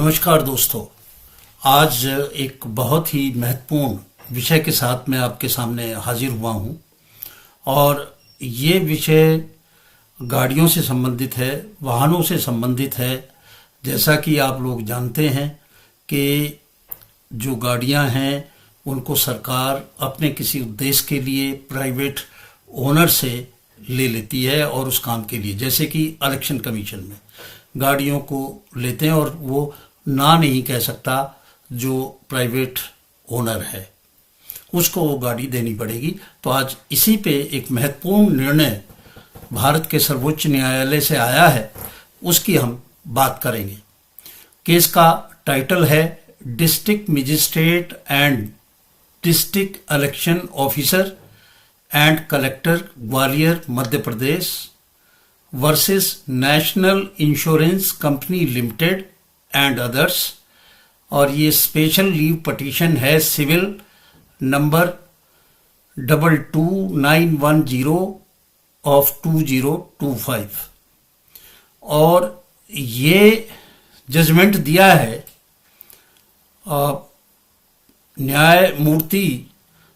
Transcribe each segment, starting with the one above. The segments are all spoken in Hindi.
नमस्कार दोस्तों। आज एक बहुत ही महत्वपूर्ण विषय के साथ मैं आपके सामने हाजिर हुआ हूं और ये विषय गाड़ियों से संबंधित है, वाहनों से संबंधित है। जैसा कि आप लोग जानते हैं कि जो गाड़ियां हैं उनको सरकार अपने किसी उद्देश्य के लिए प्राइवेट ओनर से ले लेती है और उस काम के लिए, जैसे कि इलेक्शन कमीशन में गाड़ियों को लेते हैं और वो ना नहीं कह सकता जो प्राइवेट ओनर है, उसको वो गाड़ी देनी पड़ेगी। तो आज इसी पे एक महत्वपूर्ण निर्णय भारत के सर्वोच्च न्यायालय से आया है, उसकी हम बात करेंगे। केस का टाइटल है district magistrate and district election officer and collector Gwalior Madhya Pradesh versus national insurance company limited and others. और ये स्पेशल लीव पटिशन है सिविल नंबर 22910 ऑफ 2025 और ये जजमेंट दिया है न्यायमूर्ति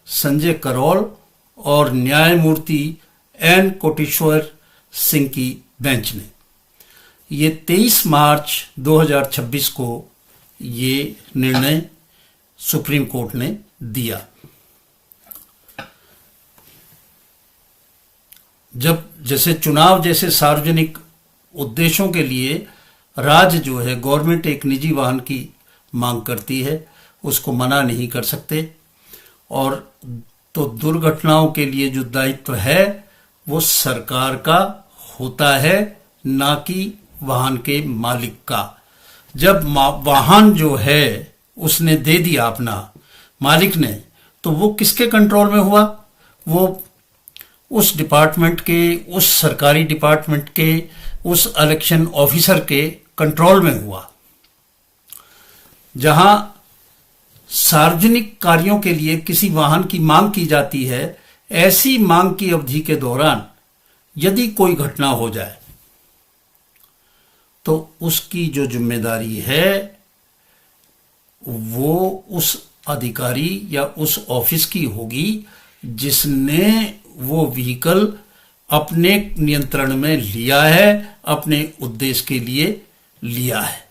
संजय करोल और न्यायमूर्ति एन कोटेश्वर सिंह की बेंच ने। ये 23 मार्च 2026 को ये निर्णय सुप्रीम कोर्ट ने दिया। जब जैसे चुनाव जैसे सार्वजनिक उद्देश्यों के लिए राज्य जो है गवर्नमेंट एक निजी वाहन की मांग करती है, उसको मना नहीं कर सकते। और तो दुर्घटनाओं के लिए जो दायित्व है वो सरकार का होता है, ना कि वाहन के मालिक का। जब वाहन जो है उसने दे दिया अपना मालिक ने, तो वो किसके कंट्रोल में हुआ? वो उस डिपार्टमेंट के, उस सरकारी डिपार्टमेंट के, उस इलेक्शन ऑफिसर के कंट्रोल में हुआ। जहां सार्वजनिक कार्यों के लिए किसी वाहन की मांग की जाती है, ऐसी मांग की अवधि के दौरान यदि कोई घटना हो जाए तो उसकी जो जिम्मेदारी है वो उस अधिकारी या उस ऑफिस की होगी जिसने वो व्हीकल अपने नियंत्रण में लिया है, अपने उद्देश्य के लिए लिया है।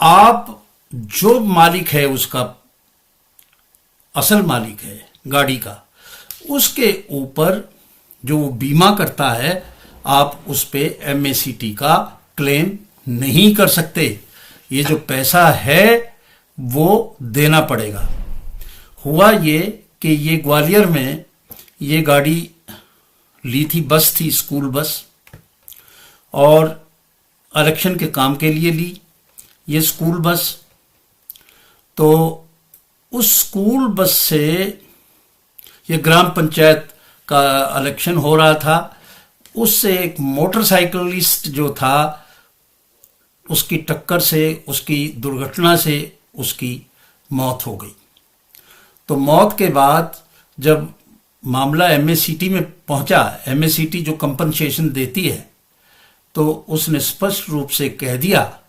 आप जो मालिक है, उसका असल मालिक है गाड़ी का, उसके ऊपर जो वो बीमा करता है, आप उस पे MACT का क्लेम नहीं कर सकते। ये जो पैसा है वो देना पड़ेगा। हुआ ये कि ये ग्वालियर में ये गाड़ी ली थी, बस थी, स्कूल बस, और इलेक्शन के काम के लिए ली ये स्कूल बस। तो उस स्कूल बस से ये ग्राम पंचायत का इलेक्शन हो रहा था, उससे एक मोटरसाइकिलिस्ट जो था उसकी टक्कर से, उसकी दुर्घटना से उसकी मौत हो गई। तो मौत के बाद जब मामला MACT में पहुंचा, MACT जो कंपनसेशन देती है, तो उसने स्पष्ट रूप से कह दिया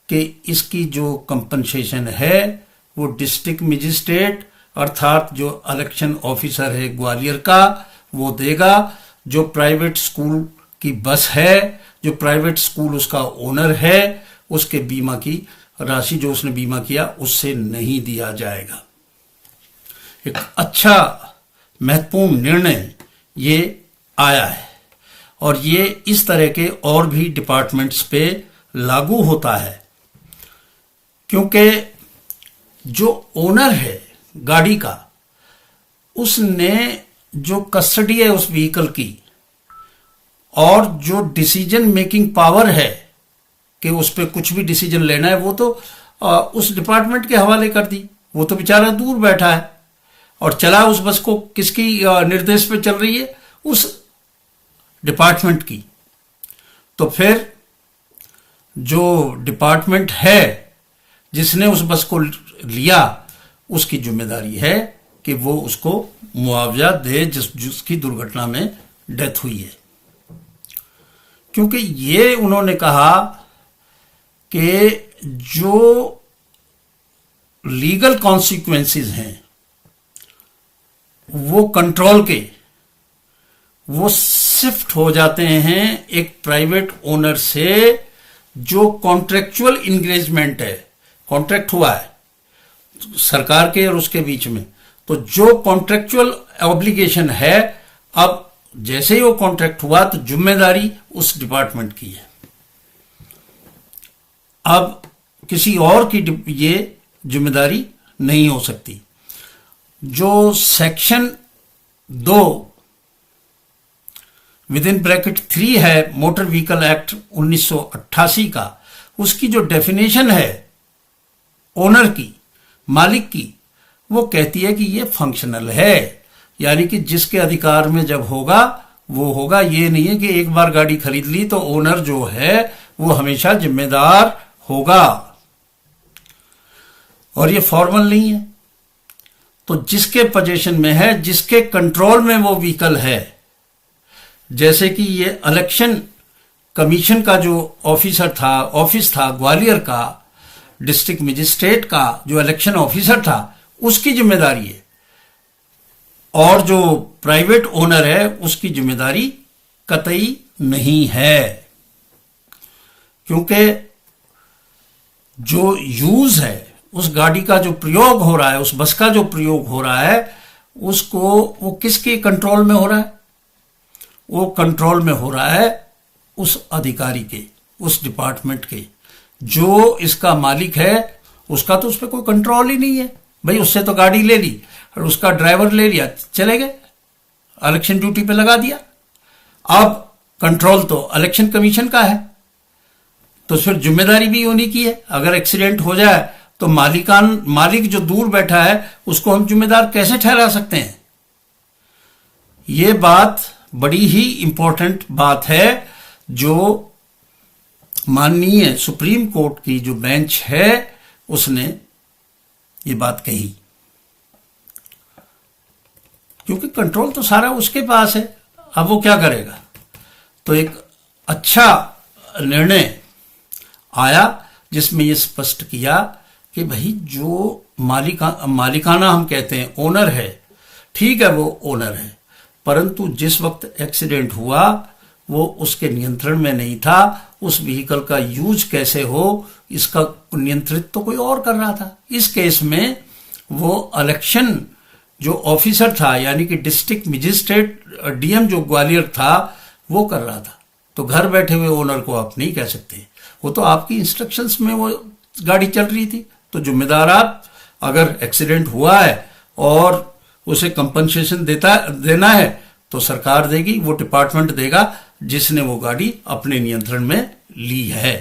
कि इसकी जो कंपनसेशन है वो डिस्ट्रिक्ट मजिस्ट्रेट अर्थात जो इलेक्शन ऑफिसर है ग्वालियर का वो देगा। जो प्राइवेट स्कूल की बस है, जो प्राइवेट स्कूल उसका ओनर है, उसके बीमा की राशि जो उसने बीमा किया उससे नहीं दिया जाएगा। एक अच्छा महत्वपूर्ण निर्णय ये आया है और ये इस तरह के और भी डिपार्टमेंट्स पे लागू होता है, क्योंकि जो ओनर है गाड़ी का, उसने जो कस्टडी है उस व्हीकल की और जो डिसीजन मेकिंग पावर है कि उस पर कुछ भी डिसीजन लेना है, वो तो उस डिपार्टमेंट के हवाले कर दी। वो तो बेचारा दूर बैठा है और चला उस बस को किसकी निर्देश पे चल रही है? उस डिपार्टमेंट की। तो फिर जो डिपार्टमेंट है जिसने उस बस को लिया, उसकी जिम्मेदारी है कि वो उसको मुआवजा दे जिसकी दुर्घटना में डेथ हुई है। क्योंकि ये उन्होंने कहा कि जो लीगल कॉन्सिक्वेंसेस हैं वो कंट्रोल के, वो शिफ्ट हो जाते हैं एक प्राइवेट ओनर से जो कॉन्ट्रेक्चुअल इंगेजमेंट है, कॉन्ट्रैक्ट हुआ है सरकार के और उसके बीच में, तो जो कॉन्ट्रेक्चुअल ऑब्लिगेशन है, अब जैसे ही वो कॉन्ट्रैक्ट हुआ तो जिम्मेदारी उस डिपार्टमेंट की है। अब किसी और की ये जिम्मेदारी नहीं हो सकती। जो सेक्शन 2 विद इन ब्रैकेट 3 है मोटर व्हीकल एक्ट 1988 का, उसकी जो डेफिनेशन है ओनर की, मालिक की, वो कहती है कि ये फंक्शनल है, यानी कि जिसके अधिकार में जब होगा वो होगा। ये नहीं है कि एक बार गाड़ी खरीद ली तो ओनर जो है वो हमेशा जिम्मेदार होगा, और ये फॉर्मल नहीं है। तो जिसके पोजीशन में है, जिसके कंट्रोल में वो व्हीकल है, जैसे कि ये इलेक्शन कमीशन का जो ऑफिस था ग्वालियर का, डिस्ट्रिक्ट मजिस्ट्रेट का जो इलेक्शन ऑफिसर था, उसकी जिम्मेदारी है, और जो प्राइवेट ओनर है उसकी जिम्मेदारी कतई नहीं है, क्योंकि जो यूज है, उस गाड़ी का जो प्रयोग हो रहा है, उस बस का जो प्रयोग हो रहा है, उसको वो किसके कंट्रोल में हो रहा है? वो कंट्रोल में हो रहा है उस अधिकारी के, उस डिपार्टमेंट के। जो इसका मालिक है उसका तो उस पर कोई कंट्रोल ही नहीं है। भाई उससे तो गाड़ी ले ली और उसका ड्राइवर ले लिया, चले गए, इलेक्शन ड्यूटी पे लगा दिया। अब कंट्रोल तो इलेक्शन कमीशन का है, तो फिर जिम्मेदारी भी उन्हीं की है। अगर एक्सीडेंट हो जाए तो मालिक जो दूर बैठा है उसको हम जिम्मेदार कैसे ठहरा सकते हैं? ये बात बड़ी ही इंपॉर्टेंट बात है, जो माननीय सुप्रीम कोर्ट की जो बेंच है उसने ये बात कही, क्योंकि कंट्रोल तो सारा उसके पास है। अब वो क्या करेगा? तो एक अच्छा निर्णय आया जिसमें ये स्पष्ट किया कि भाई जो मालिकाना हम कहते हैं, ओनर है, ठीक है, वो ओनर है, परंतु जिस वक्त एक्सीडेंट हुआ वो उसके नियंत्रण में नहीं था। उस व्हीकल का यूज कैसे हो इसका नियंत्रित तो कोई और कर रहा था। इस केस में वो इलेक्शन जो ऑफिसर था, यानी कि डिस्ट्रिक्ट मजिस्ट्रेट डीएम जो ग्वालियर था, वो कर रहा था। तो घर बैठे हुए ओनर को आप नहीं कह सकते, वो तो आपकी इंस्ट्रक्शंस में वो गाड़ी चल रही थी। तो जिम्मेदार आप, अगर एक्सीडेंट हुआ है और उसे कंपनसेशन देना है तो सरकार देगी, वो डिपार्टमेंट देगा जिसने वो गाड़ी अपने नियंत्रण में ली है।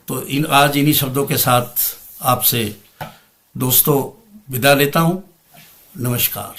तो आज इन्हीं शब्दों के साथ आपसे दोस्तों विदा लेता हूं। नमस्कार।